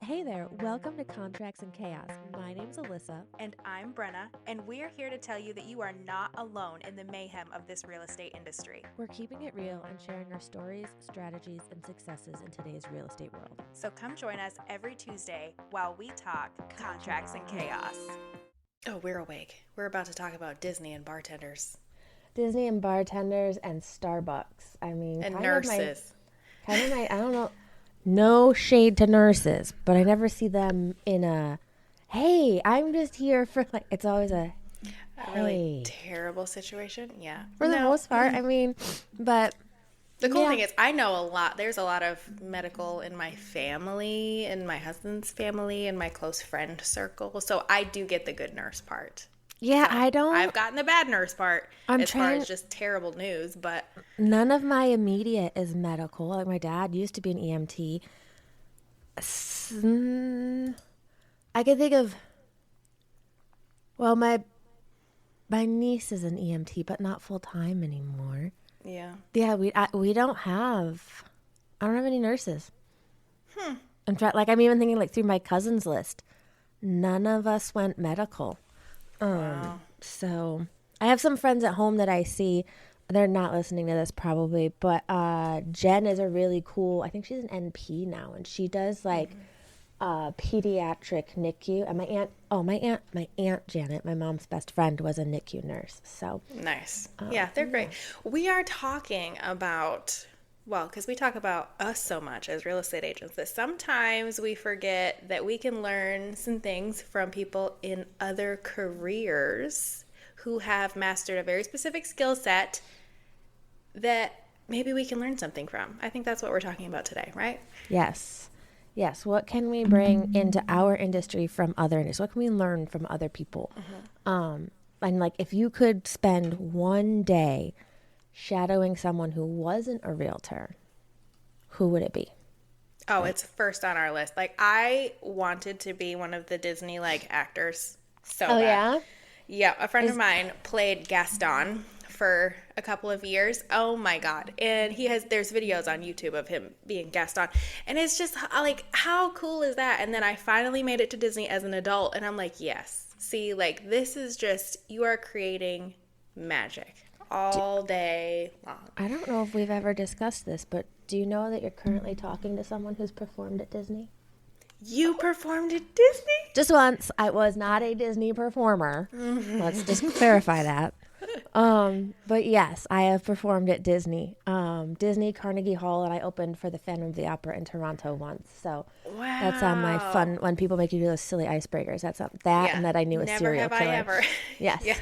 Hey there, welcome to Contracts and Chaos. My name's Alyssa. And I'm Brenna, and we're here to tell you that you are not alone in the mayhem of this real estate industry. We're keeping it real and sharing our stories, strategies, and successes in today's real estate world. So come join us every Tuesday while we talk contracts and chaos. Oh, we're awake. We're about to talk about Disney and bartenders. Disney and bartenders and Starbucks. And nurses. I don't know, no shade to nurses, but I never see them in a, hey, I'm just here for it's always a really terrible situation. Yeah. For the most part, but the cool thing is I know a lot. There's a lot of medical in my family, in my husband's family, in my close friend circle. So I do get the good nurse part. Yeah, so I've gotten the bad nurse part far as just terrible news, but none of my immediate is medical. Like my dad used to be an EMT. I can think of, well, my niece is an EMT, but not full time anymore. Yeah. Yeah, we don't have. I don't have any nurses. In fact, I'm even thinking through my cousin's list, none of us went medical. Wow. So I have some friends at home that I see. They're not listening to this probably, but Jen is a really cool, I think she's an NP now, and she does pediatric NICU. And my aunt Janet, my mom's best friend, was a NICU nurse. So nice. Yeah, they're great. We are talking about, because we talk about us so much as real estate agents, that sometimes we forget that we can learn some things from people in other careers who have mastered a very specific skill set that maybe we can learn something from. I think that's what we're talking about today, right? Yes. What can we bring into our industry from other industries? What can we learn from other people? And if you could spend one day shadowing someone who wasn't a realtor, who would it be? Oh, it's first on our list. I wanted to be one of the Disney actors so bad. Yeah? Yeah, a friend of mine played Gaston for a couple of years. Oh my God. And there's videos on YouTube of him being Gaston. And it's just how cool is that? And then I finally made it to Disney as an adult and I'm like, yes. See, this is just, you are creating magic all day long. I don't know if we've ever discussed this, but do you know that you're currently talking to someone who's performed at Disney? You performed at Disney? Just once. I was not a Disney performer. Let's just clarify that. But yes, I have performed at Disney. Disney, Carnegie Hall, and I opened for the Phantom of the Opera in Toronto once. So that's on my fun, when people make you do those silly icebreakers. That's and that I knew a serial killer. Never have I ever. Yes. Yeah.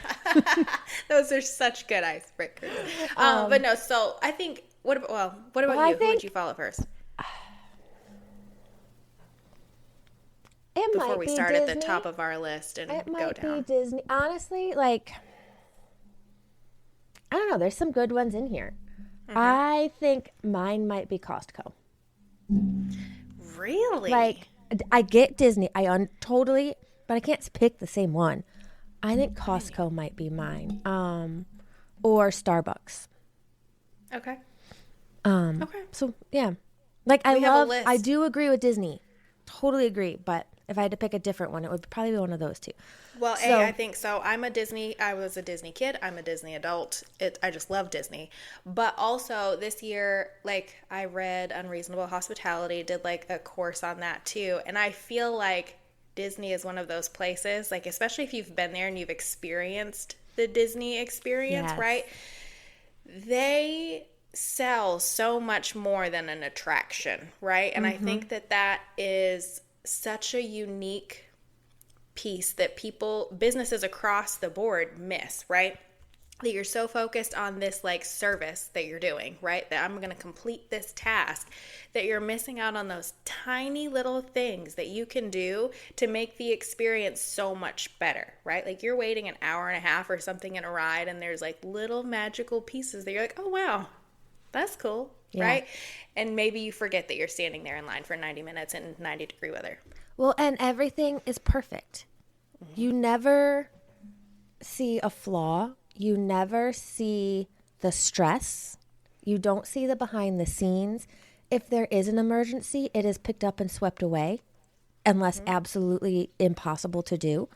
Those are such good icebreakers. But no, so I think, what about you? Who would you follow first? Before we start Disney. At the top of our list and it go might down. Be Disney. Honestly, I don't know. There's some good ones in here. I think mine might be Costco. Really? I get Disney. Totally, but I can't pick the same one. I think Costco might be mine. Or Starbucks. Okay. Okay. So yeah, I do agree with Disney. Totally agree, but if I had to pick a different one, it would probably be one of those two. Well, I think so. I was a Disney kid. I'm a Disney adult. I just love Disney. But also this year, I read Unreasonable Hospitality, did a course on that too. And I feel like Disney is one of those places, especially if you've been there and you've experienced the Disney experience, yes. Right? They sell so much more than an attraction, right? And I think that is such a unique piece that businesses across the board miss, right? That you're so focused on this service that you're doing, right? That I'm going to complete this task, that you're missing out on those tiny little things that you can do to make the experience so much better, right? You're waiting an hour and a half or something in a ride and there's little magical pieces that you're oh wow, that's cool, yeah. Right? And maybe you forget that you're standing there in line for 90 minutes in 90-degree weather. Well, and everything is perfect. You never see a flaw. You never see the stress. You don't see the behind the scenes. If there is an emergency, it is picked up and swept away. unless absolutely impossible to do.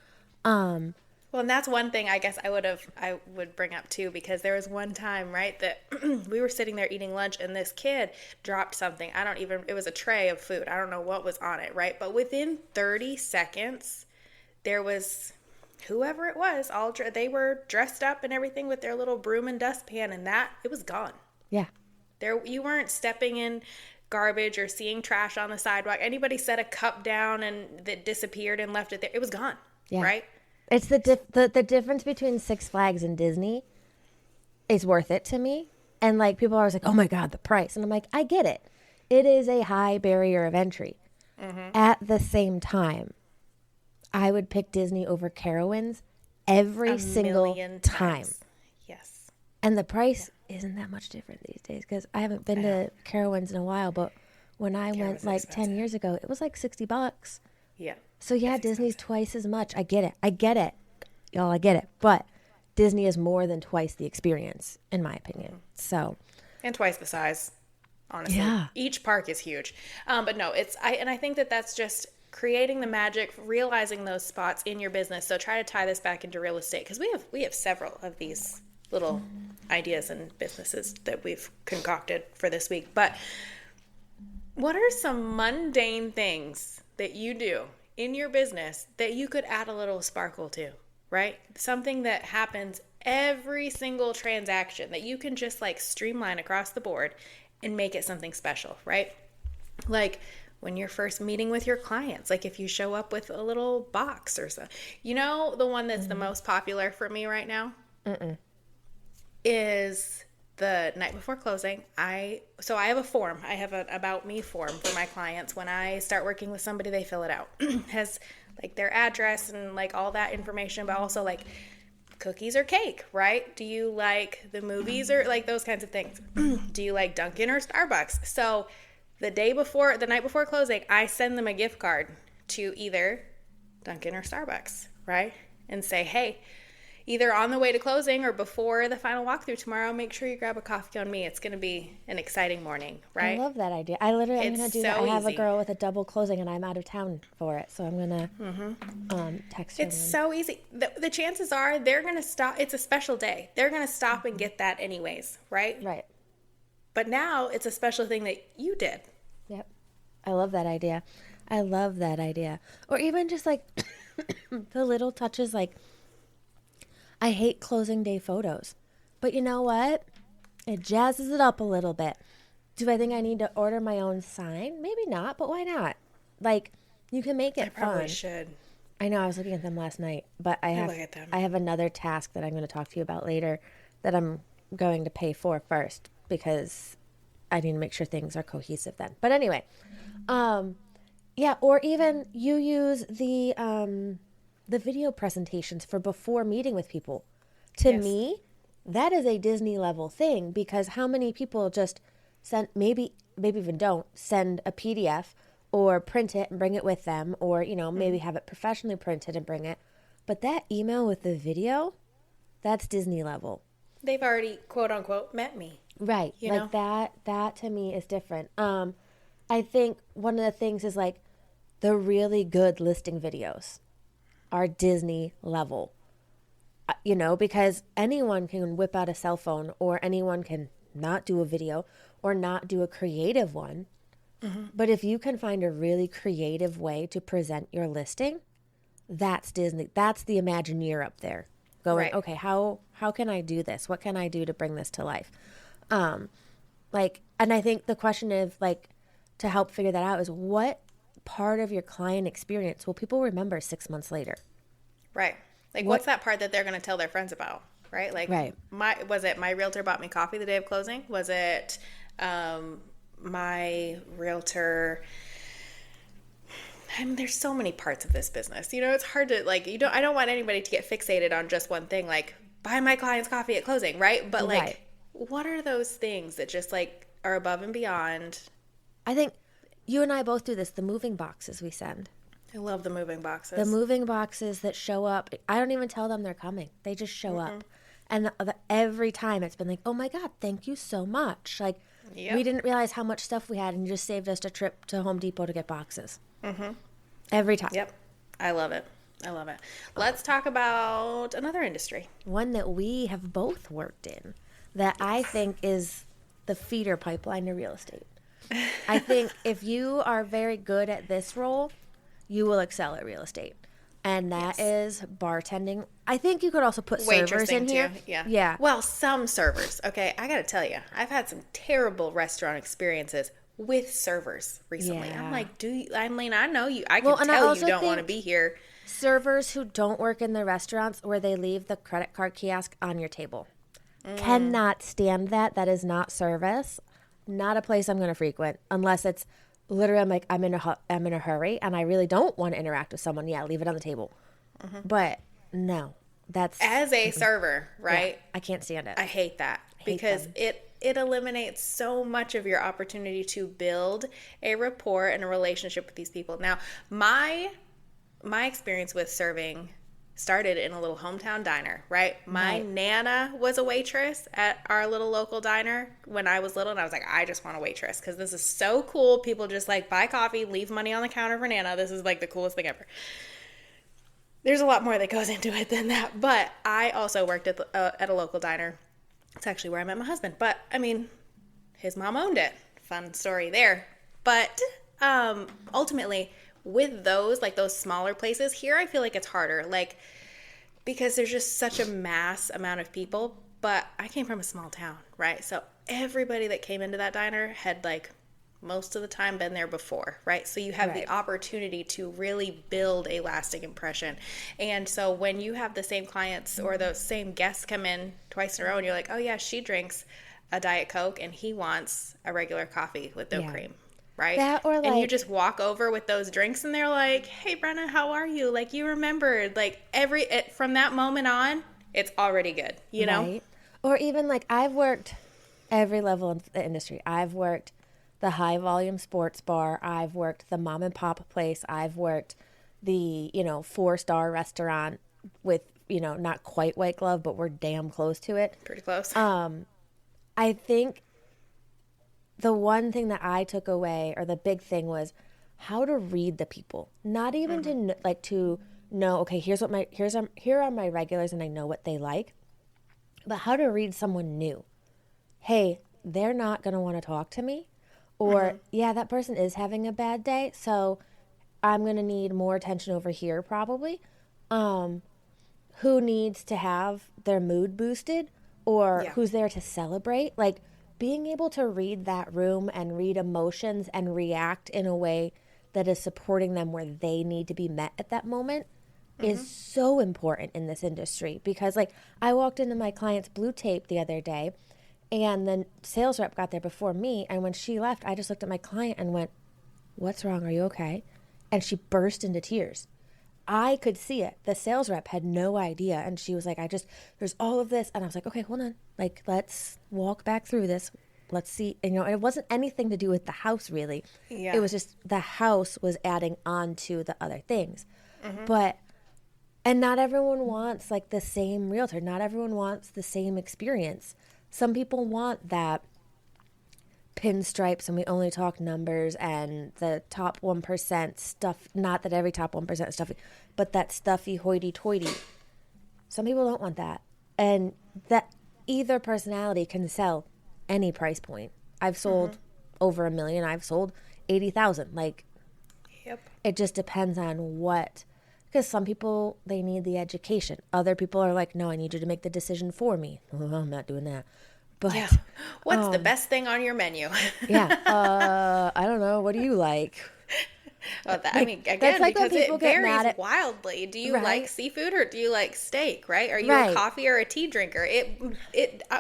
Well, and that's one thing I guess I would bring up too, because there was one time, right, that we were sitting there eating lunch and this kid dropped something. It was a tray of food. I don't know what was on it, right? But within 30 seconds, there was whoever it was, they were dressed up and everything with their little broom and dustpan, and it was gone. Yeah. You weren't stepping in garbage or seeing trash on the sidewalk. Anybody set a cup down and that disappeared and left it there. It was gone, right? It's the difference between Six Flags and Disney is worth it to me. And like people are always like, oh my God, the price. And I'm like, I get it. It is a high barrier of entry. Mm-hmm. At the same time, I would pick Disney over Carowinds every single time. Yes. And the price isn't that much different these days because I haven't been to Carowinds in a while. But when I went like expensive. 10 years ago, it was like $60. Yeah. So yeah, Disney's twice as much. I get it. Y'all, I get it. But Disney is more than twice the experience, in my opinion. So. And twice the size, honestly. Yeah. Each park is huge. But no, I think that's just creating the magic, realizing those spots in your business. So try to tie this back into real estate, because we have several of these little ideas and businesses that we've concocted for this week. But what are some mundane things that you do in your business that you could add a little sparkle to, right? Something that happens every single transaction that you can just like streamline across the board and make it something special, right? Like when you're first meeting with your clients, like if you show up with a little box or so. You know, the one that's the most popular for me right now is the night before closing. I have a form. I have an about me form for my clients. When I start working with somebody, they fill it out. It has like their address and like all that information, but also like cookies or cake, right? Do you like the movies or like those kinds of things? Do you like Dunkin' or Starbucks? So the night before closing, I send them a gift card to either Dunkin' or Starbucks, right? And say, hey, either on the way to closing or before the final walkthrough tomorrow, make sure you grab a coffee on me. It's going to be an exciting morning, right? I love that idea. I literally am going to do that. I have a girl with a double closing and I'm out of town for it. So I'm going to text her. It's so easy. The chances are they're going to stop. It's a special day. They're going to stop and get that anyways, right? Right. But now it's a special thing that you did. Yep. I love that idea. Or even just like the little touches, like I hate closing day photos, but you know what? It jazzes it up a little bit. Do I think I need to order my own sign? Maybe not, but why not? Like, you can make it fun. I probably should. I know, I was looking at them last night, but I have another task that I'm going to talk to you about later that I'm going to pay for first because I need to make sure things are cohesive then. But anyway, yeah, or even you use the video presentations for before meeting with people. To me, that is a Disney level thing, because how many people just send, maybe even don't send a PDF or print it and bring it with them, or, you know, maybe have it professionally printed and bring it. But that email with the video, that's Disney level. They've already, quote unquote, met me. Right. You like know? That to me is different. I think one of the things is like the really good listing videos are Disney level, you know, because anyone can whip out a cell phone, or anyone can not do a video or not do a creative one. Mm-hmm. But if you can find a really creative way to present your listing, that's Disney. That's the Imagineer up there going, right. Okay, how can I do this? What can I do to bring this to life? And I think the question of like, to help figure that out is, what part of your client experience will people remember 6 months later? Right. Like, what's that part that they're going to tell their friends about? Right. Like, right. Was it my realtor bought me coffee the day of closing? Was it, my realtor? I mean, there's so many parts of this business, you know, it's hard to like, I don't want anybody to get fixated on just one thing, like buy my client's coffee at closing. Right. But like, right. What are those things that just like are above and beyond? I think you and I both do this, the moving boxes we send. I love the moving boxes. The moving boxes that show up. I don't even tell them they're coming. They just show up. And every time it's been like, oh my God, thank you so much. Like, we didn't realize how much stuff we had, and you just saved us a trip to Home Depot to get boxes. Every time. Yep. I love it. I love it. Let's talk about another industry. One that we have both worked in that I think is the feeder pipeline to real estate. I think if you are very good at this role, you will excel at real estate. And that is bartending. I think you could also put servers in here. Too. Yeah. Yeah. Well, some servers. Okay. I got to tell you, I've had some terrible restaurant experiences with servers recently. Yeah. I'm like, I know you. I can tell you don't want to be here. Servers who don't work in the restaurants where they leave the credit card kiosk on your table. Cannot stand that. That is not service. Not a place I'm going to frequent unless it's literally I'm like I'm in a hurry and I really don't want to interact with someone. Yeah, leave it on the table. But no, that's as a server, right? Yeah, I can't stand it. I hate that because it eliminates so much of your opportunity to build a rapport and a relationship with these people. Now, my experience with serving started in a little hometown diner, right? My Nana was a waitress at our little local diner when I was little, and I was like, I just want a waitress because this is so cool. People just like buy coffee, leave money on the counter for Nana. This is like the coolest thing ever. There's a lot more that goes into it than that, but I also worked at a local diner. It's actually where I met my husband, but I mean, his mom owned it. Fun story there. But ultimately, with those, like those smaller places, here I feel like it's harder, like, because there's just such a mass amount of people, but I came from a small town, right? So everybody that came into that diner had like most of the time been there before, right? So you have the opportunity to really build a lasting impression. And so when you have the same clients or those same guests come in twice in a row and you're like, oh yeah, she drinks a Diet Coke and he wants a regular coffee with no cream. Right? That or like, and you just walk over with those drinks and they're like, hey, Brenna, how are you? Like, you remembered. Like, from that moment on, it's already good, you know? Right. Or even like I've worked every level of the industry. I've worked the high volume sports bar. I've worked the mom and pop place. I've worked the, 4-star restaurant with, not quite white glove, but we're damn close to it. Pretty close. I think the one thing that I took away, or the big thing, was how to read the people. Not even to know, okay, here are my regulars and I know what they like, but how to read someone new. Hey, they're not going to want to talk to me, or yeah, that person is having a bad day, so I'm going to need more attention over here probably. Who needs to have their mood boosted, or who's there to celebrate? Like, being able to read that room and read emotions and react in a way that is supporting them where they need to be met at that moment is so important in this industry. Because, like, I walked into my client's Blue Tape the other day, and the sales rep got there before me, and when she left, I just looked at my client and went, what's wrong? Are you okay? And she burst into tears. I could see it. The sales rep had no idea. And she was like, there's all of this. And I was like, okay, hold on. Like, let's walk back through this. Let's see. And, it wasn't anything to do with the house, really. Yeah. It was just the house was adding on to the other things. And not everyone wants, like, the same realtor. Not everyone wants the same experience. Some people want that pinstripes and we only talk numbers and the top 1% stuff. Not that every top 1% is stuffy, but that stuffy hoity-toity. Some people don't want that. And that either personality can sell any price point. I've sold over $1 million. I've sold 80,000. Like, it just depends on what. Because some people, they need the education. Other people are like, no, I need you to make the decision for me. Oh, I'm not doing that. But what's the best thing on your menu? I don't know. What do you like? Well, I mean, again, like because it varies wildly. Do you like seafood or do you like steak? Right? Are you a coffee or a tea drinker?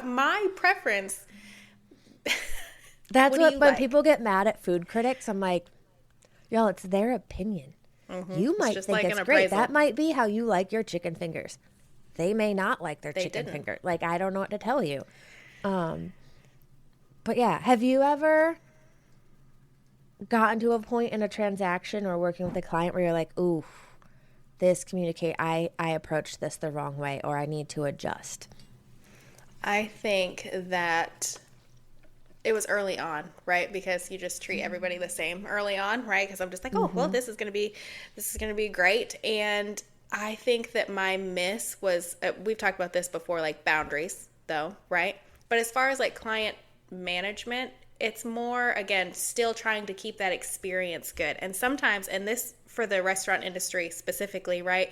My preference. That's what when people get mad at food critics, I'm like, y'all, it's their opinion. You might think like it's great. That might be how you like your chicken fingers. They may not like their chicken finger. Like, I don't know what to tell you. But yeah, have you ever gotten to a point in a transaction or working with a client where you're like, ooh, I approached this the wrong way, or I need to adjust? I think that it was early on, right? Because you just treat everybody the same early on, right? Because I'm just like, oh, well, this is gonna be great. And I think that my miss was, we've talked about this before, like boundaries, though, right? But as far as like client management, it's more, again, still trying to keep that experience good. And sometimes, and this for the restaurant industry specifically, right?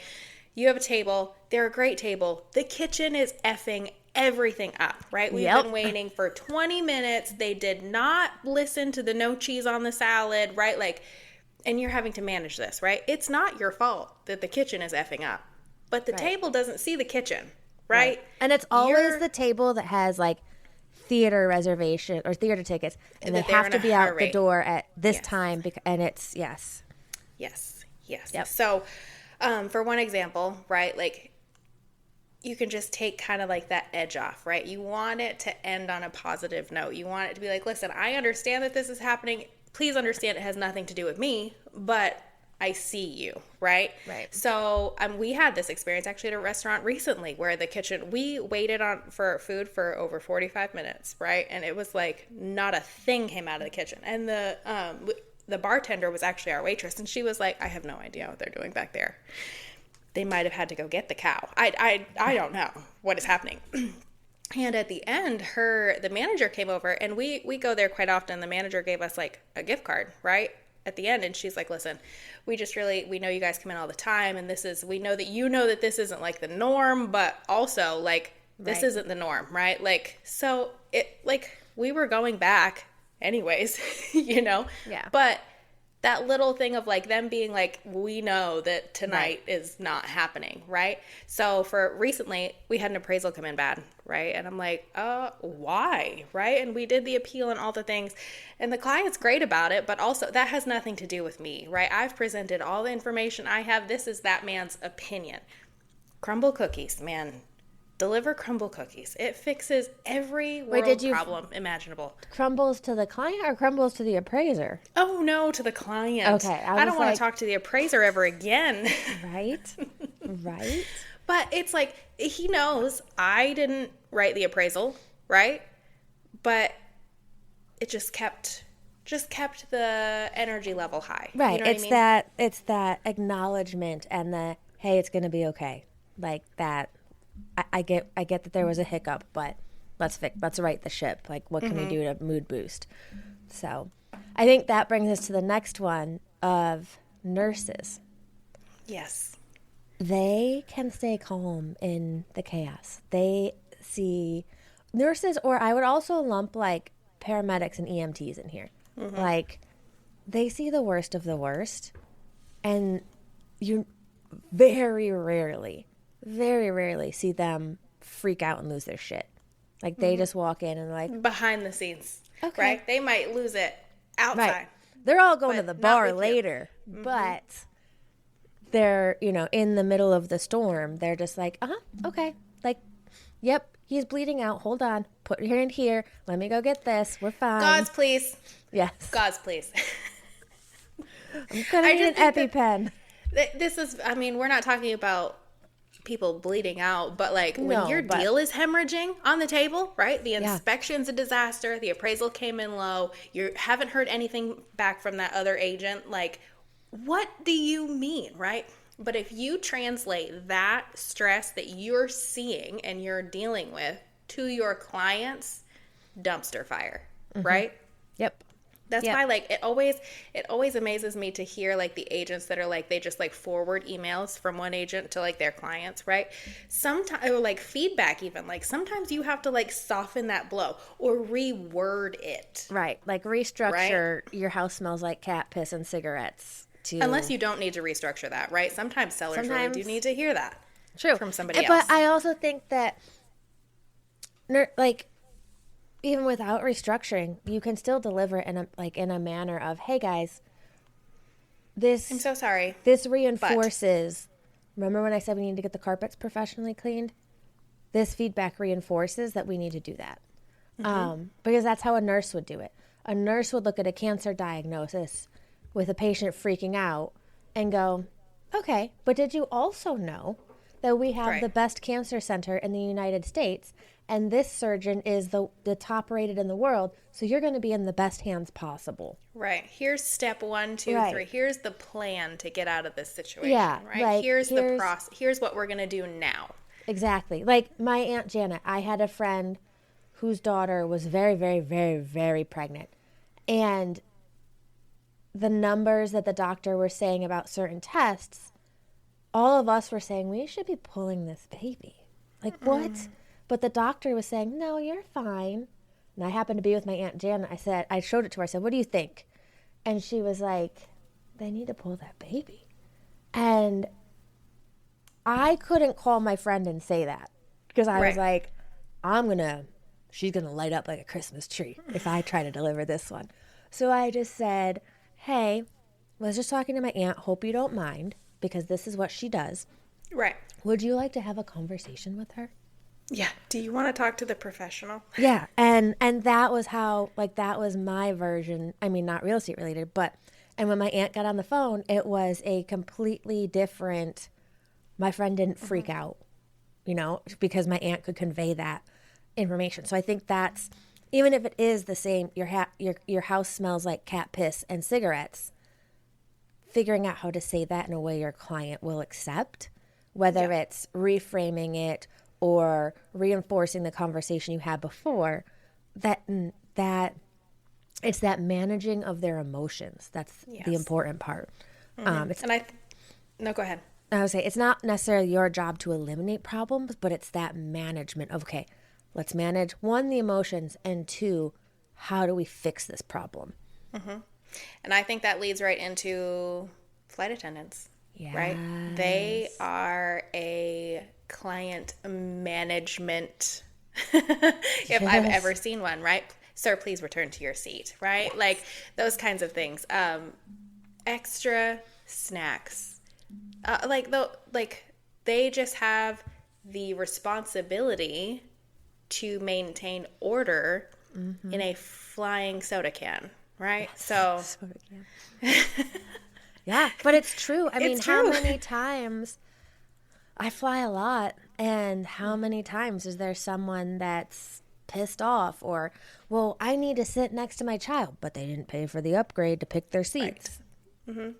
You have a table, they're a great table. The kitchen is effing everything up, right? We've Yep. been waiting for 20 minutes. They did not listen to the no cheese on the salad, right? Like, and you're having to manage this, right? It's not your fault that the kitchen is effing up, but the Right. table doesn't see the kitchen, right? And it's always the table that has like theater reservation or theater tickets, and they That they're have in to a be out the hurry. door at this Yes. time. And it's, yes. Yes, yes. Yep. So, for one example, right, like you can just take kind of like that edge off, right? You want it to end on a positive note. You want it to be like, listen, I understand that this is happening. Please understand it has nothing to do with me, but I see you, right? Right. So we had this experience actually at a restaurant recently where the kitchen, we waited on for food for over 45 minutes, right? And it was like not a thing came out of the kitchen. And the bartender was actually our waitress, and she was like, I have no idea what they're doing back there. They might have had to go get the cow. I don't know what is happening. And at the end, the manager came over, and we go there quite often. The manager gave us like a gift card, right? At the end, and she's like, listen, we know you guys come in all the time, and we know that this isn't like the norm, but also like this isn't the norm, right? Like, so it, like, we were going back anyways, Yeah. but that little thing of like them being like, we know that tonight is not happening, right? So for recently, we had an appraisal come in bad, right? And I'm like, why, right? And we did the appeal and all the things, and the client's great about it, but also that has nothing to do with me, right? I've presented all the information I have. This is that man's opinion. Crumble cookies, man. Deliver crumble cookies. It fixes every problem imagineable. Crumbles to the client or crumbles to the appraiser? Oh, no, to the client. Okay. I don't want to talk to the appraiser ever again. Right. Right. But it's like, he knows I didn't write the appraisal, right? But it just kept the energy level high. Right. You know what I mean? It's that acknowledgement and the, hey, it's going to be okay. Like that. I get that there was a hiccup, but let's right the ship. Like, what can we do to mood boost? So I think that brings us to the next one of nurses. Yes. They can stay calm in the chaos. They see nurses, or I would also lump like paramedics and EMTs in here. Like, they see the worst of the worst, and you very rarely see them freak out and lose their shit. Like, they just walk in and like, Behind the scenes, okay. right? They might lose it outside. Right. They're all going to But the not bar with you. later, but they're, in the middle of the storm. They're just like, okay. Like, yep, he's bleeding out. Hold on. Put your hand here. Let me go get this. We're fine. God's please. Yes. God's please. I'm going to need an EpiPen. This is, I mean, we're not talking about people bleeding out, but like when No, your but- deal is hemorrhaging on the table, right? The inspection's a disaster. The appraisal came in low. You haven't heard anything back from that other agent. Like, what do you mean, right? But if you translate that stress that you're seeing and you're dealing with to your clients, dumpster fire, right? Yep. That's Yep. why, like, it always amazes me to hear, like, the agents that are, like, they just, like, forward emails from one agent to, like, their clients, right? Sometimes, or, like, feedback even. Like, sometimes you have to, like, soften that blow or reword it. Right. Like, restructure your house smells like cat piss and cigarettes to... Unless you don't need to restructure that, right? Sometimes sellers really do need to hear that. True. From somebody else. But I also think that, like... even without restructuring, you can still deliver in a manner of, hey guys, this I'm so sorry. This reinforces. Remember when I said we need to get the carpets professionally cleaned? This feedback reinforces that we need to do that, because that's how a nurse would do it. A nurse would look at a cancer diagnosis with a patient freaking out and go, okay, but did you also know that we have Right. the best cancer center in the United States, and this surgeon is the top rated in the world, so you're going to be in the best hands possible. Right. Here's step one, two, three. Right. Here's the plan to get out of this Yeah, situation, right? like Here's the process. Here's what we're going to do now. exactly. Like my Aunt Janet, I had a friend whose daughter was very, very, very, very pregnant. And the numbers that the doctor were saying about certain tests, all of us were saying, we should be pulling this baby. Like, what? But the doctor was saying, no, you're fine. And I happened to be with my Aunt Janet. I showed it to her. I said, what do you think? And she was like, they need to pull that baby. And I couldn't call my friend and say that because I was like, she's going to light up like a Christmas tree if I try to deliver this one. So I just said, hey, was just talking to my aunt. Hope you don't mind because this is what she does. Right. Would you like to have a conversation with her? Yeah. Do you want to talk to the professional? Yeah. And that was how, like, that was my version. I mean, not real estate related, but, and when my aunt got on the phone, it was a completely different, my friend didn't freak out, you know, because my aunt could convey that information. So I think that's, even if it is the same, your house smells like cat piss and cigarettes, figuring out how to say that in a way your client will accept, whether it's reframing it or reinforcing the conversation you had before, that it's that managing of their emotions. That's the important part. No, go ahead. I would say it's not necessarily your job to eliminate problems, but it's that management of, okay, let's manage, one, the emotions, and two, how do we fix this problem? And I think that leads right into flight attendants, right? They are a client management, if I've ever seen one, right? Sir, please return to your seat, right? Like those kinds of things. Extra snacks. They just have the responsibility to maintain order in a flying soda can, right? So Soda can. Yeah, but it's true. I mean, how true. many times I fly a lot, and how many times is there someone that's pissed off or, well, I need to sit next to my child, but they didn't pay for the upgrade to pick their seats. Right.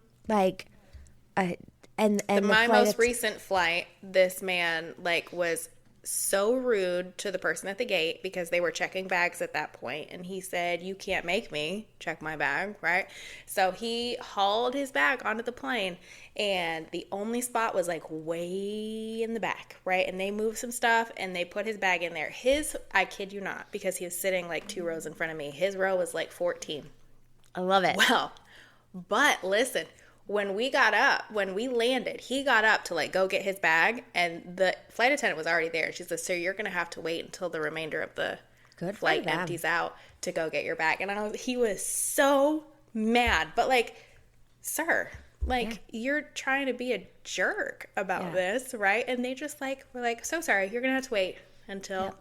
Like, my most recent flight, this man was so rude to the person at the gate because they were checking bags at that point, and he said, you can't make me check my bag, right? So he hauled his bag onto the plane, and the only spot was way in the back, right? And they moved some stuff and they put his bag in there. I kid you not, because he was sitting 2 rows in front of me, his row was 14. I love it. Well, but listen, when we landed, he got up to go get his bag, and the flight attendant was already there. She said, sir, you're going to have to wait until the remainder of the flight empties out to go get your bag. And he was so mad, but sir, you're trying to be a jerk about this, right? And they just were so sorry, you're going to have to wait until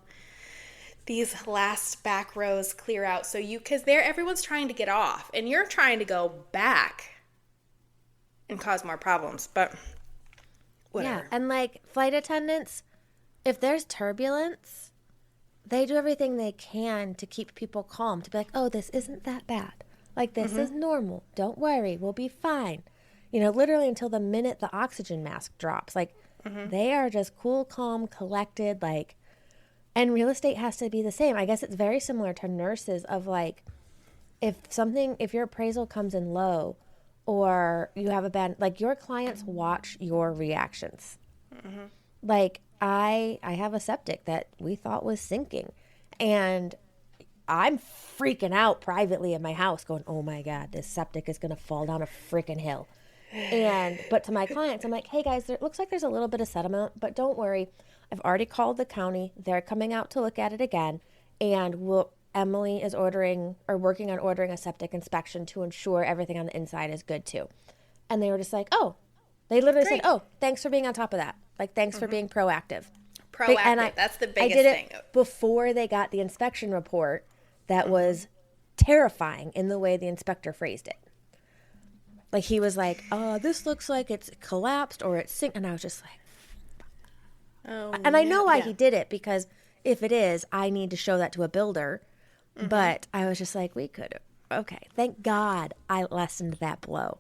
these last back rows clear out. So because everyone's trying to get off and you're trying to go back and cause more problems, but whatever. Yeah, and flight attendants, if there's turbulence, they do everything they can to keep people calm, to be like, oh, this isn't that bad. This is normal. Don't worry, we'll be fine. Literally until the minute the oxygen mask drops. They are just cool, calm, collected, and real estate has to be the same. I guess it's very similar to nurses of if your appraisal comes in low, or you have a bad, your clients watch your reactions. I have a septic that we thought was sinking, and I'm freaking out privately in my house going, oh my God, this septic is going to fall down a freaking hill. But to my clients, I'm like, hey guys, it looks like there's a little bit of sediment, but don't worry. I've already called the county. They're coming out to look at it again, and Emily is working on ordering a septic inspection to ensure everything on the inside is good too. And they were just they literally said, oh, thanks for being on top of that. Thanks for being proactive. That's the biggest thing. thing. Before they got the inspection report that was terrifying in the way the inspector phrased it. He was this looks like it's collapsed or it's sink. And I was just Oh, And I know why yeah. he did it, because if it is, I need to show that to a builder. But I was just like, we could. Okay. Thank God I lessened that blow.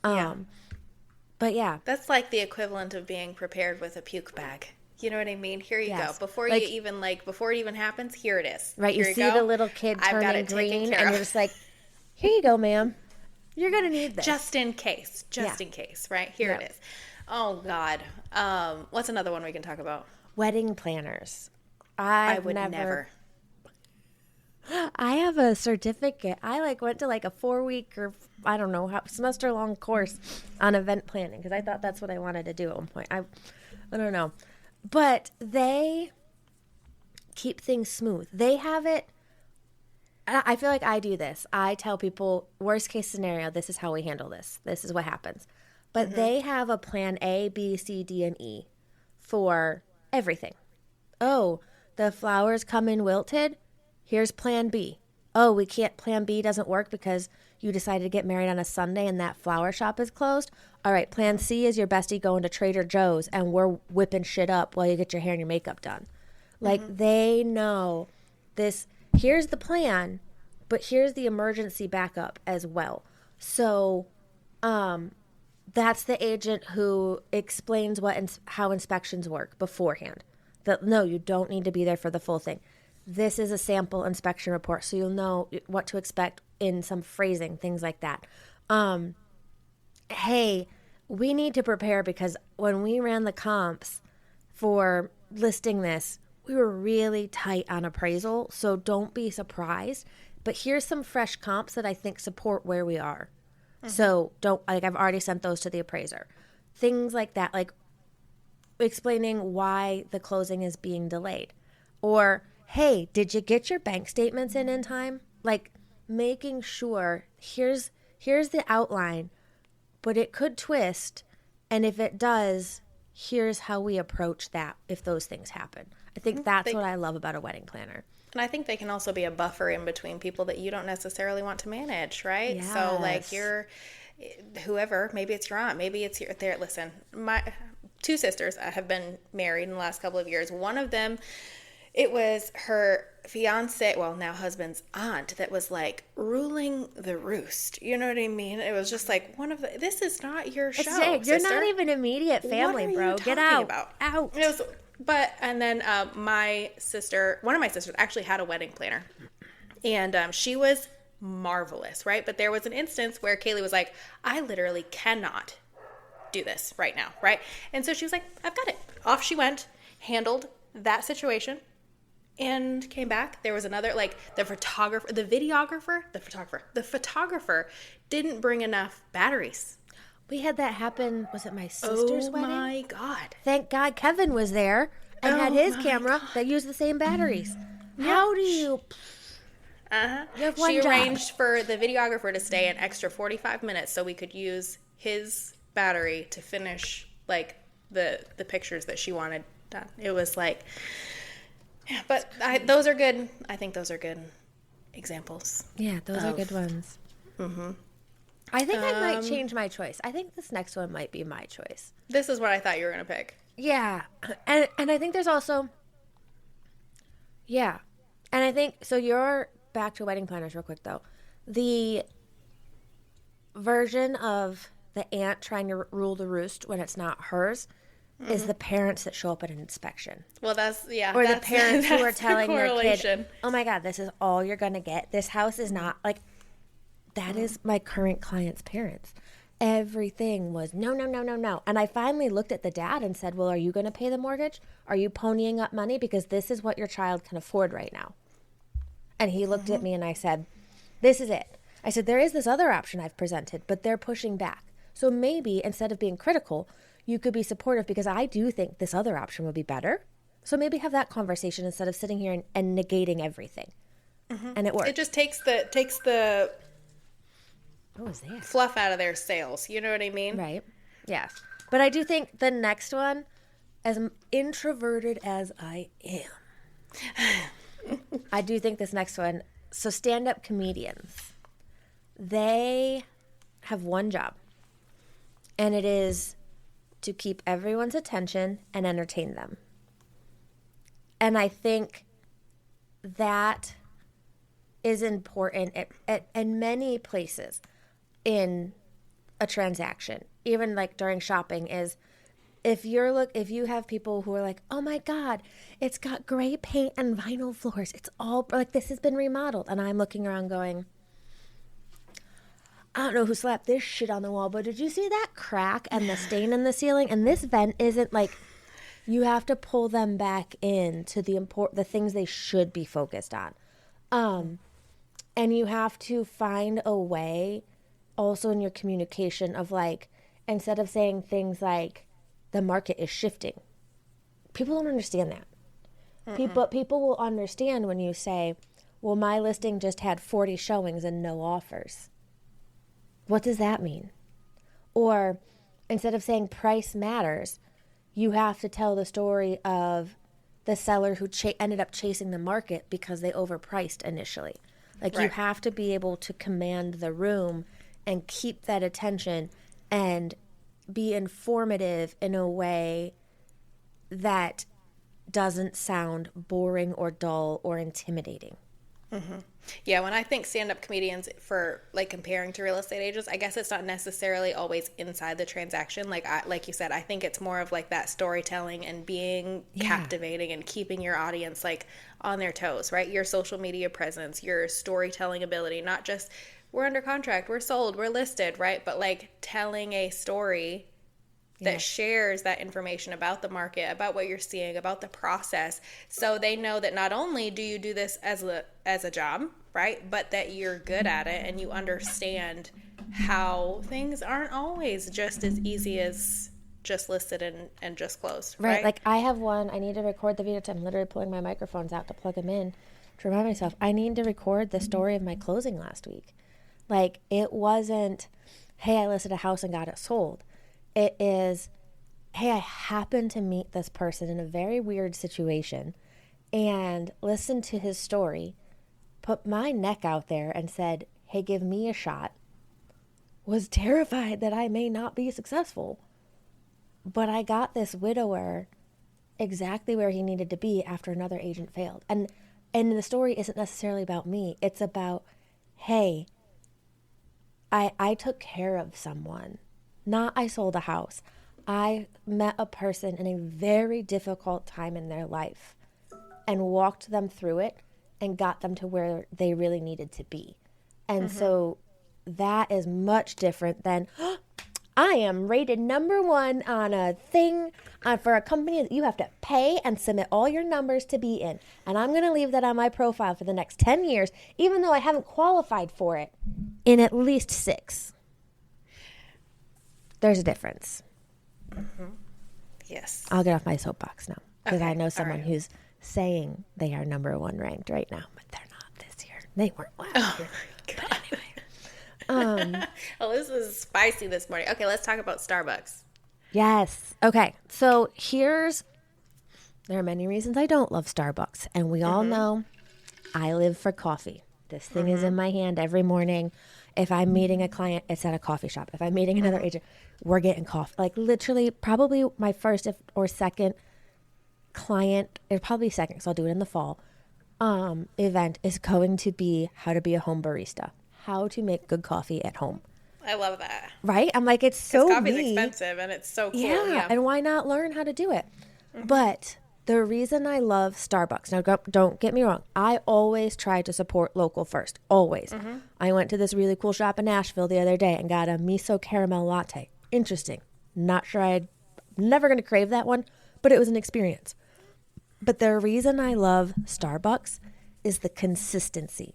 Yeah. But yeah. That's like the equivalent of being prepared with a puke bag. You know what I mean? Here you go. Yes. Before Like, you even before it even happens, here it is. right. You Here see go. the little kid I've got turning it taken green, care and of. you're just like, here you go, ma'am. You're going to need this. Just in case. Just Yeah. in case, right? Here Yep. it is. Oh God. What's another one we can talk about? Wedding planners. I I've would never. I have a certificate. I went to a 4-week or I don't know semester long course on event planning, because I thought that's what I wanted to do at one point. I don't know, but they keep things smooth. They have it. I feel like I do this. I tell people, worst case scenario, this is how we handle this. This is what happens. But they have a plan A, B, C, D, and E for everything. Oh, the flowers come in wilted. Here's plan B. Oh, plan B doesn't work because you decided to get married on a Sunday and that flower shop is closed. All right, plan C is your bestie going to Trader Joe's and we're whipping shit up while you get your hair and your makeup done. They know this. Here's the plan, but here's the emergency backup as well. So, that's the agent who explains how inspections work beforehand. That no, you don't need to be there for the full thing. This is a sample inspection report, so you'll know what to expect in some phrasing, things like that. Hey, we need to prepare because when we ran the comps for listing this, we were really tight on appraisal, so don't be surprised. But here's some fresh comps that I think support where we are. So I've already sent those to the appraiser. Things like that, like explaining why the closing is being delayed. Or, hey, did you get your bank statements in time? Making sure here's the outline, but it could twist. And if it does, here's how we approach that if those things happen. I think that's what I love about a wedding planner. And I think they can also be a buffer in between people that you don't necessarily want to manage, right? Yes. So you're whoever, maybe it's your aunt, maybe it's your there. Listen, my 2 sisters have been married in the last couple of years. One of them, it was her fiance, well, now husband's aunt, that was ruling the roost. You know what I mean? It was just this is not your show, You're sister. not even immediate family, What are bro. you Get talking out. about? Out. It was, and then my sister, one of my sisters actually had a wedding planner, and she was marvelous, right? But there was an instance where Kaylee was like, I literally cannot do this right now, right? And so she was like, I've got it. Off she went, handled that situation, and came back. There was another, the photographer didn't bring enough batteries. We had that happen. Was it my sister's wedding? Oh my God. Thank God Kevin was there and had his camera that used the same batteries. How do you... You have one She job. arranged for the videographer to stay an extra 45 minutes so we could use his battery to finish the pictures that she wanted done. It was those are good. I think those are good examples. Yeah, those are good ones. Mm-hmm. I think I might change my choice. I think this next one might be my choice. This is what I thought you were going to pick. Yeah. And I think there's also... Yeah. And I think... So you're... Back to wedding planners real quick, though. The version of the aunt trying to rule the roost when it's not hers is the parents that show up at an inspection. Well, that's... Yeah. Or that's, the parents who are telling their kid, correlation. oh my God, this is all you're going to get. This house is not... That is my current client's parents. Everything was no. And I finally looked at the dad and said, well, are you going to pay the mortgage? Are you ponying up money? Because this is what your child can afford right now. And he looked at me and I said, this is it. I said, there is this other option I've presented, but they're pushing back. So maybe instead of being critical, you could be supportive because I do think this other option would be better. So maybe have that conversation instead of sitting here and negating everything. And it works. It just takes the What was that? fluff out of their sails. You know what I mean? Right. Yes. But I do think the next one, as introverted as I am, I do think this next one, so stand-up comedians, they have one job, and it is to keep everyone's attention and entertain them. And I think that is important in many places in a transaction, even like during shopping, is if you have people who are like, oh my God, it's got gray paint and vinyl floors. It's all like, this has been remodeled. And I'm looking around going, I don't know who slapped this shit on the wall, but did you see that crack and the stain in the ceiling? And this vent isn't like, you have to pull them back in to the things they should be focused on. And you have to find a way also in your communication of like, instead of saying things like the market is shifting, people don't understand that. People will understand when you say, well, my listing just had 40 showings and no offers. What does that mean? Or instead of saying price matters, you have to tell the story of the seller who ended up chasing the market because they overpriced initially. Like, right. You have to be able to command the room and keep that attention and be informative in a way that doesn't sound boring or dull or intimidating. Mm-hmm. Yeah, when I think stand-up comedians for like comparing to real estate agents, I guess it's not necessarily always inside the transaction. Like you said, I think it's more of like that storytelling and being captivating and keeping your audience like on their toes, right? Your social media presence, your storytelling ability, not just we're under contract, we're sold, we're listed, right? But like telling a story that shares that information about the market, about what you're seeing, about the process, so they know that not only do you do this as a job, right, but that you're good at it and you understand how things aren't always just as easy as just listed and just closed, right? Like I have one, I need to record the video. I'm literally pulling my microphones out to plug them in to remind myself, I need to record the story of my closing last week. Like, it wasn't, hey, I listed a house and got it sold. It is, hey, I happened to meet this person in a very weird situation and listened to his story, put my neck out there and said, hey, give me a shot. Was terrified that I may not be successful. But I got this widower exactly where he needed to be after another agent failed. And the story isn't necessarily about me. It's about, hey, I took care of someone. Not I sold a house. I met a person in a very difficult time in their life and walked them through it and got them to where they really needed to be. And so that is much different than, oh, I am rated #1 on a thing for a company that you have to pay and submit all your numbers to be in. And I'm going to leave that on my profile for the next 10 years, even though I haven't qualified for it in at least 6. There's a difference. Mm-hmm. Yes. I'll get off my soapbox now because I know someone who's saying they are #1 ranked right now, but they're not this year. They weren't last year. But anyway. Well, this is spicy this morning. Okay, let's talk about Starbucks. Yes. Okay. So there are many reasons I don't love Starbucks. And we all know I live for coffee. This thing is in my hand every morning. If I'm meeting a client, it's at a coffee shop. If I'm meeting another agent, we're getting coffee. Like, literally, probably my first or second client, it'll probably be second because I'll do it in the fall, event is going to be how to be a home barista. How to make good coffee at home. I love that. Right? I'm like, it's so coffee's expensive and it's so cool. Yeah, and why not learn how to do it? But the reason I love Starbucks, now don't get me wrong, I always try to support local first. Always. I went to this really cool shop in Nashville the other day and got a miso caramel latte. Interesting. Not sure I'm never going to crave that one, but it was an experience. But the reason I love Starbucks is the consistency.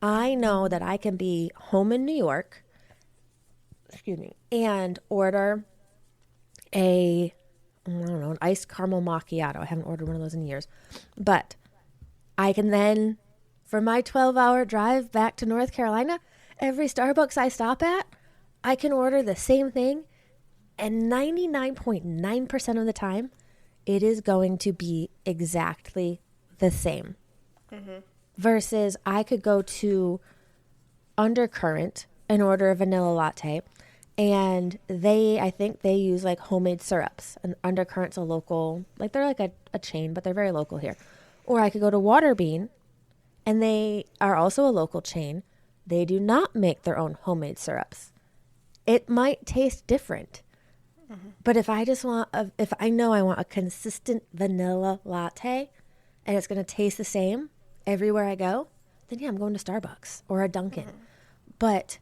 I know that I can be home in New York, and order an iced caramel macchiato. I haven't ordered one of those in years. But I can then, for my 12-hour drive back to North Carolina, every Starbucks I stop at, I can order the same thing. And 99.9% of the time, it is going to be exactly the same. Versus I could go to Undercurrent and order a vanilla latte And I think they use like homemade syrups. And Undercurrent's a local, like they're like a chain, but they're very local here. Or I could go to Waterbean, and they are also a local chain. They do not make their own homemade syrups. It might taste different. But if I just want, if I know I want a consistent vanilla latte and it's going to taste the same everywhere I go, then yeah, I'm going to Starbucks or a Dunkin'. But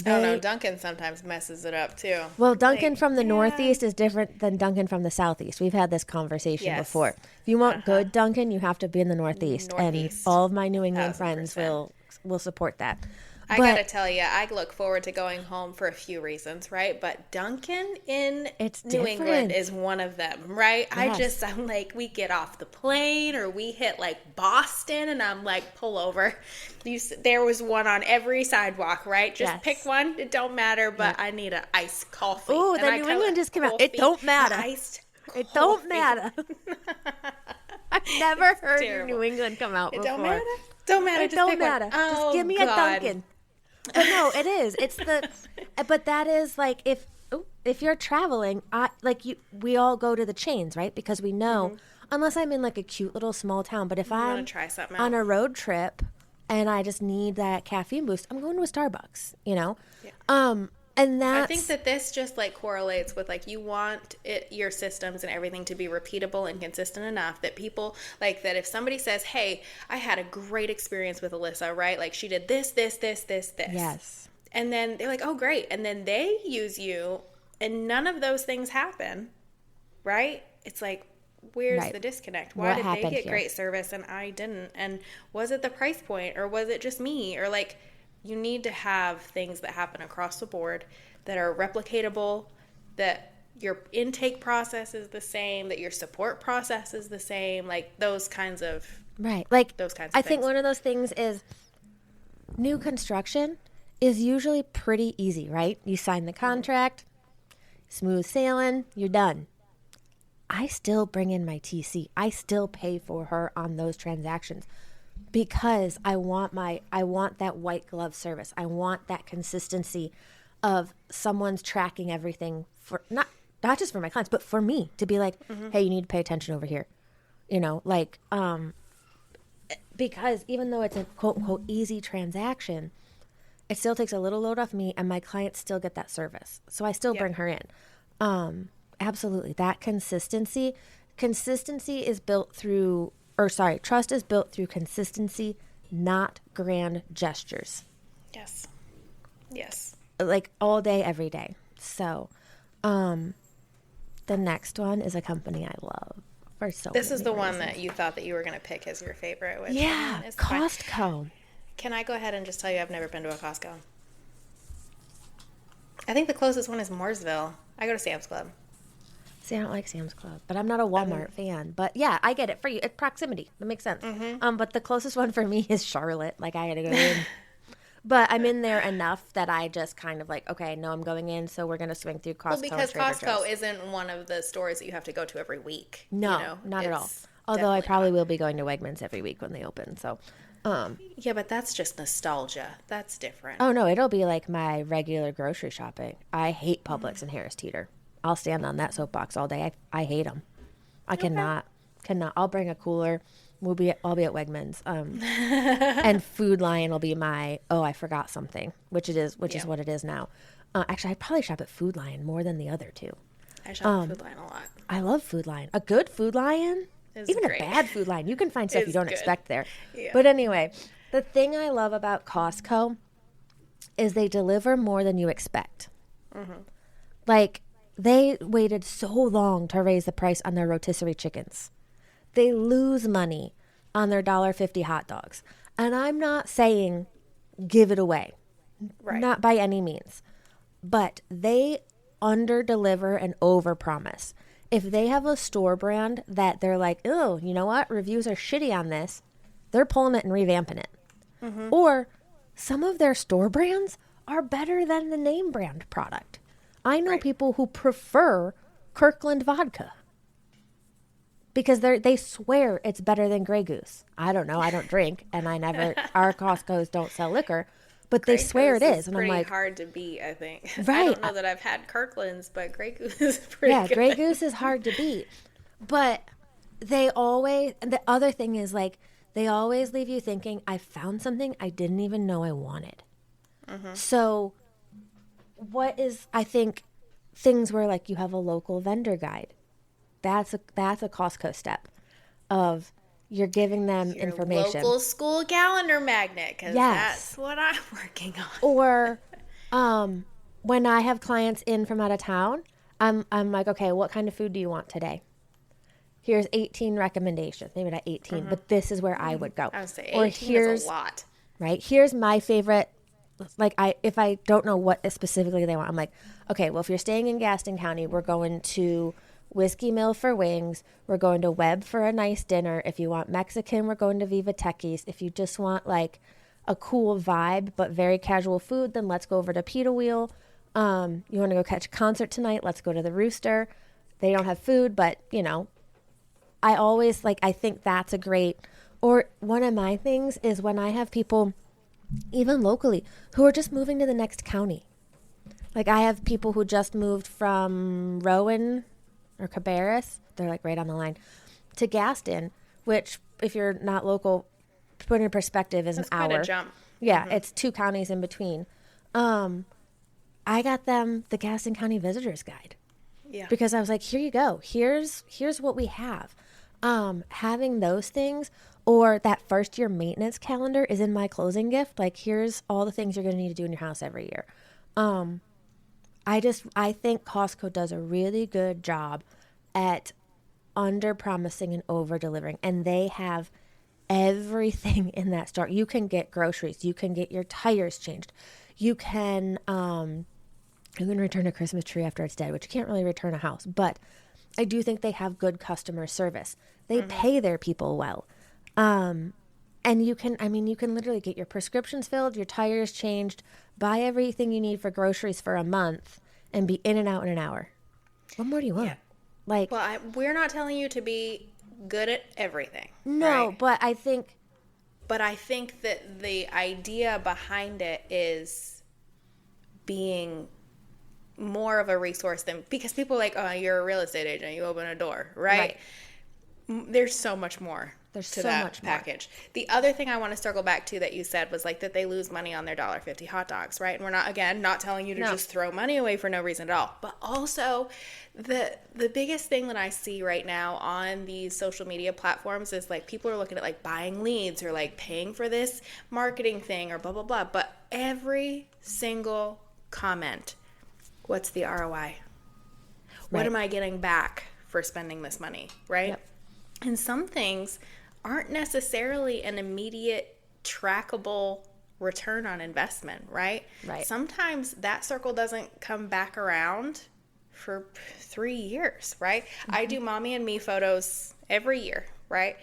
Oh no, Dunkin' sometimes messes it up too. well, Dunkin' Like, from the yeah. Northeast is different than Dunkin' from the Southeast. We've had this conversation Yes. before. If you want good Dunkin', you have to be in the Northeast. And Northeast. all of my New England friends 1000%. will support that. I But gotta tell you, I look forward to going home for a few reasons, right? But Dunkin' in It's New England different. is one of them, right? Yes. I'm like, we get off the plane or we hit like Boston, and I'm like, pull over. There was one on every sidewalk, right? Just Yes. pick one. It don't matter, but I need an iced coffee. Ooh, And the I New tell England just came out. It don't matter. Iced It don't coffee. matter. I've never heard terrible. New England come out It before. don't matter. Don't matter. It Just don't pick one. matter. Just Oh, give me a God. Dunkin'. But no, it is. It's the. But that is like if you're traveling, we all go to the chains, right? Because we know, unless I'm in like a cute little small town. But if wanna I'm try something on out. a road trip and I just need that caffeine boost, I'm going to a Starbucks. You know, and that's I think that this just like correlates with like you want your systems and everything to be repeatable and consistent enough that people like that if somebody says, hey, I had a great experience with Alyssa, right? Like she did this. yes, And then they're like, oh, great. And then they use you and none of those things happen, right? It's like, where's Right. the disconnect? Why What did they happened get here? great service and I didn't? And was it the price point or was it just me? Or like, you need to have things that happen across the board that are replicatable, that your intake process is the same, that your support process is the same, like those kinds of right. Like those kinds of I think things. one of those things is new construction is usually pretty easy, right? You sign the contract, smooth sailing, you're done. I still bring in my TC. I still pay for her on those transactions because I want that white glove service. I want that consistency of someone's tracking everything for not just for my clients, but for me to be like, hey, you need to pay attention over here. You know, like because even though it's a quote unquote easy transaction, it still takes a little load off me and my clients still get that service. So I still bring her in. Absolutely. That consistency is built through, trust is built through consistency, not grand gestures. Yes. Like all day, every day. So, the next one is a company I love. For so This is many the one reasons. that you thought that you were going to pick as your favorite. Which, Yeah, I mean, it's fine. Costco. Can I go ahead and just tell you I've never been to a Costco? I think the closest one is Mooresville. I go to Sam's Club. See, I don't like Sam's Club, but I'm not a Walmart fan. But yeah, I get it for you. It's proximity. That makes sense. But the closest one for me is Charlotte. Like I got to go in. But I'm in there enough that I just kind of like, okay, no, I'm going in, so we're going to swing through Costco. Well, because and Trader Costco Joe's. isn't one of the stores that you have to go to every week. No, you know? not at all. It's Although I definitely probably not. will be going to Wegmans every week when they open. So, Yeah, but that's just nostalgia. That's different. oh no, it'll be like my regular grocery shopping. I hate Publix and Harris Teeter. I'll stand on that soapbox all day. I hate them. I cannot. I'll bring a cooler. I'll be at Wegmans. And Food Lion will be my, I forgot something, which is what it is now. Actually, I'd probably shop at Food Lion more than the other two. I shop at Food Lion a lot. I love Food Lion. A good Food Lion, Is even great. a bad Food Lion, you can find stuff you Is don't good. expect there. Yeah. But anyway, the thing I love about Costco is they deliver more than you expect. Like, they waited so long to raise the price on their rotisserie chickens. They lose money on their $1.50 hot dogs. And I'm not saying give it away. Right. Not by any means. But they under deliver and over promise. If they have a store brand that they're like, oh, you know what? Reviews are shitty on this. They're pulling it and revamping it. Or some of their store brands are better than the name brand product. I know people who prefer Kirkland vodka because they swear it's better than Grey Goose. I don't know. I don't drink, and our Costco's don't sell liquor. but they Grey swear it Goose is. And I'm pretty like, hard to beat, I think. I right. don't know that I've had Kirkland's, but Grey Goose is pretty Yeah, good. Grey Goose is hard to beat. But the other thing is like, they always leave you thinking, I found something I didn't even know I wanted. So I think things where like you have a local vendor guide. That's a Costco step of you're giving them Your information. local school calendar magnet, because Yes. that's what I'm working on. Or when I have clients in from out of town, I'm like, okay, what kind of food do you want today? Here's 18 recommendations. Maybe not 18, but this is where I would go. I would say Or 18 is a lot. right? Here's my favorite. Like if I don't know what specifically they want, I'm like, okay, well, if you're staying in Gaston County, we're going to Whiskey Mill for wings. We're going to Webb for a nice dinner. If you want Mexican, we're going to Viva Techies. If you just want like a cool vibe but very casual food, then let's go over to Pita Wheel. You want to go catch a concert tonight? Let's go to the Rooster. They don't have food, but I always I think that's a great. Or one of my things is when I have people, even locally, who are just moving to the next county. Like I have people who just moved from Rowan or Cabarrus, they're like right on the line, to Gaston, which if you're not local, to put in perspective is That's an hour. quite a jump. Yeah, it's 2 counties in between. I got them the Gaston County Visitors Guide. Yeah. Because I was like, here you go. Here's what we have. Having those things, or that first year maintenance calendar is in my closing gift. Like, here's all the things you're going to need to do in your house every year. I think Costco does a really good job at under promising and over delivering, and they have everything in that store. You can get groceries, you can get your tires changed, you can return a Christmas tree after it's dead, which you can't really return a house, but I do think they have good customer service. They pay their people well. And you can literally get your prescriptions filled, your tires changed, buy everything you need for groceries for a month, and be in and out in an hour. What more do you want? Yeah. Well, we're not telling you to be good at everything. No, right? but I think that the idea behind it is being more of a resource than, because people are like, oh, you're a real estate agent, you open a door, right? There's so much more to so that much more. package. The other thing I want to circle back to that you said was like that they lose money on their $1.50 hot dogs, right? And we're not telling you to just throw money away for no reason at all. But also the biggest thing that I see right now on these social media platforms is like people are looking at like buying leads or like paying for this marketing thing or blah, blah, blah. But every single comment, what's the ROI? What am I getting back for spending this money, right? Yep. And some things aren't necessarily an immediate trackable return on investment, right? Right. Sometimes that circle doesn't come back around for 3 years, right? I do mommy and me photos every year, right?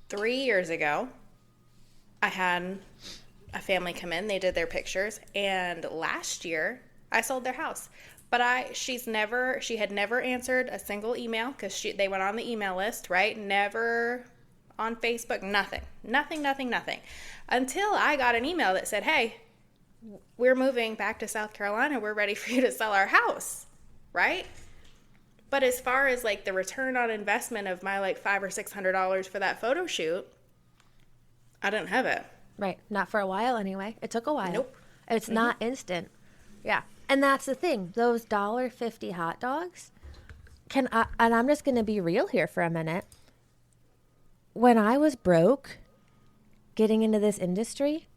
3 years ago, I had a family come in, they did their pictures, and last year I sold their house. But she had never answered a single email because they went on the email list, right? Never on Facebook, nothing. Until I got an email that said, hey, we're moving back to South Carolina. We're ready for you to sell our house, right? But as far as like the return on investment of my like $500 or $600 for that photo shoot, I didn't have it. Right. Not for a while anyway. It took a while. Nope. It's not instant. Yeah. And that's the thing. Those $1.50 hot dogs and I'm just going to be real here for a minute. When I was broke getting into this industry,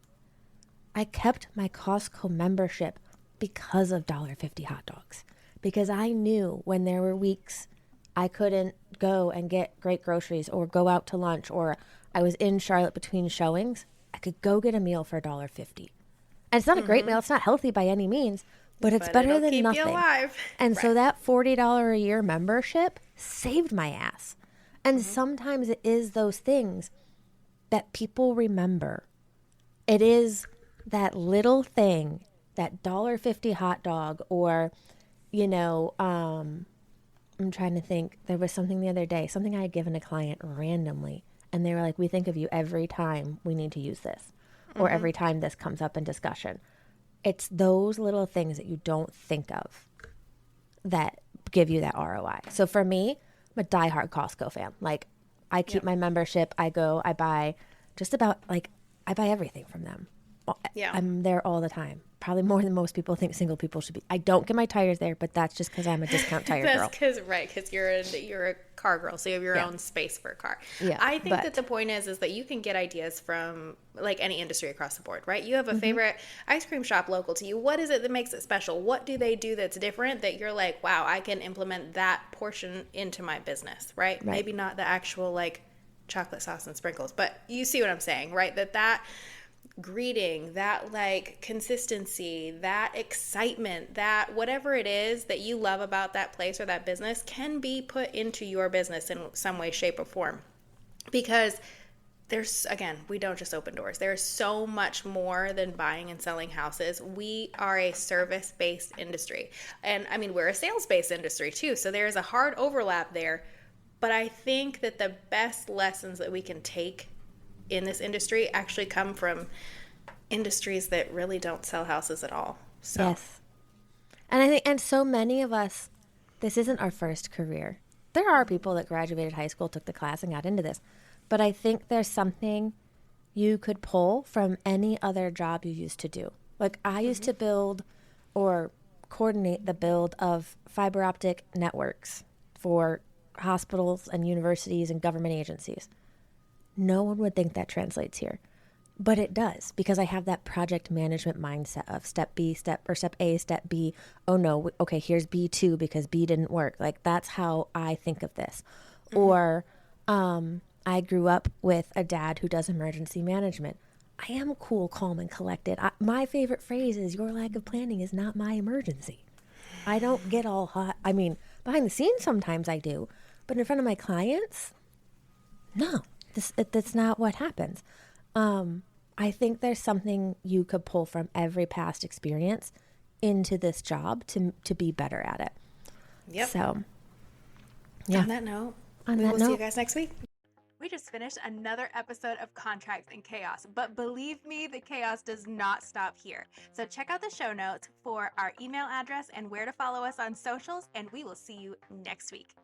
I kept my Costco membership because of $1.50 hot dogs. Because I knew when there were weeks I couldn't go and get great groceries or go out to lunch, or I was in Charlotte between showings, I could go get a meal for $1.50. And it's not a great meal. It's not healthy by any means, but it's better than keep nothing. You alive. And so that $40 a year membership saved my ass. And sometimes it is those things that people remember. It is that little thing, that $1.50 hot dog, or, I'm trying to think. There was something the other day, something I had given a client randomly, and they were like, we think of you every time we need to use this. or every time this comes up in discussion. It's those little things that you don't think of that give you that ROI. So for me, I'm a diehard Costco fan. Like, I keep my membership. I go, I buy just about, like, I buy everything from them. Yeah. I'm there all the time. Probably more than most people think single people should be. I don't get my tires there, but that's just because I'm a discount tire girl. That's because you're a car girl, so you have your own space for a car. Yeah, I think that the point is that you can get ideas from like any industry across the board, right? You have a favorite ice cream shop local to you. What is it that makes it special? What do they do that's different that you're like, wow, I can implement that portion into my business, right? Maybe not the actual like chocolate sauce and sprinkles, but you see what I'm saying, right? That greeting, that like consistency, that excitement, that whatever it is that you love about that place or that business can be put into your business in some way, shape, or form. Because there's, again, we don't just open doors. There's so much more than buying and selling houses. We are a service-based industry. And I mean, we're a sales-based industry too. So there's a hard overlap there. But I think that the best lessons that we can take in this industry actually come from industries that really don't sell houses at all. So. Yes. And I think, and so many of us, this isn't our first career. There are people that graduated high school, took the class, and got into this. But I think there's something you could pull from any other job you used to do. Like, I used to build or coordinate the build of fiber optic networks for hospitals and universities and government agencies. No one would think that translates here, but it does, because I have that project management mindset of step A, step B. Oh no, okay, here's B2 because B didn't work. Like, that's how I think of this. Or I grew up with a dad who does emergency management. I am cool, calm, and collected. My favorite phrase is, your lack of planning is not my emergency. I don't get all hot. I mean, behind the scenes sometimes I do, but in front of my clients, no. That's not what happens. I think there's something you could pull from every past experience into this job to be better at it. Yep. So, yeah. On that note, we'll see you guys next week. We just finished another episode of Contracts and Chaos, but believe me, the chaos does not stop here. So check out the show notes for our email address and where to follow us on socials, and we will see you next week.